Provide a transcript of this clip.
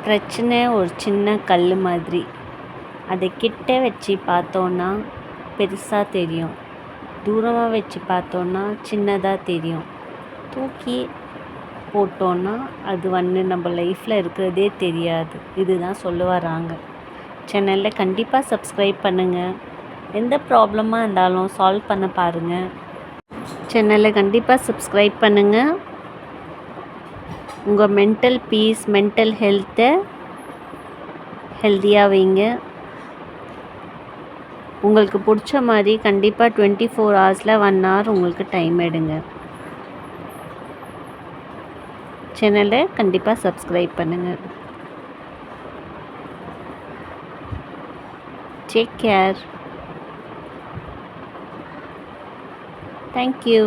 பிரச்சனை ஒரு சின்ன கல் மாதிரி. அதை கிட்ட வச்சு பார்த்தோன்னா பெருசாக தெரியும், தூரமாக வச்சு பார்த்தோன்னா சின்னதாக தெரியும். தூக்கி போட்டோன்னா அது நம்ம லைஃப்பில் இருக்கிறதே தெரியாது. இதுதான் சொல்ல வராங்க. சேனலில் கண்டிப்பாக சப்ஸ்கிரைப் பண்ணுங்கள். எந்த ப்ராப்ளமாக இருந்தாலும் சால்வ் பண்ண பாருங்கள். சேனலை கண்டிப்பாக சப்ஸ்கிரைப் பண்ணுங்கள். உங்கள் மென்டல் பீஸ், மென்டல் ஹெல்த்தை ஹெல்த்தியாக வைங்க. உங்களுக்கு பிடிச்ச மாதிரி கண்டிப்பாக 24 ஹவர்ஸில் 1 hour உங்களுக்கு டைம் எடுங்க. சேனலை கண்டிப்பாக சப்ஸ்கிரைப் பண்ணுங்கள். Take care. Thank you.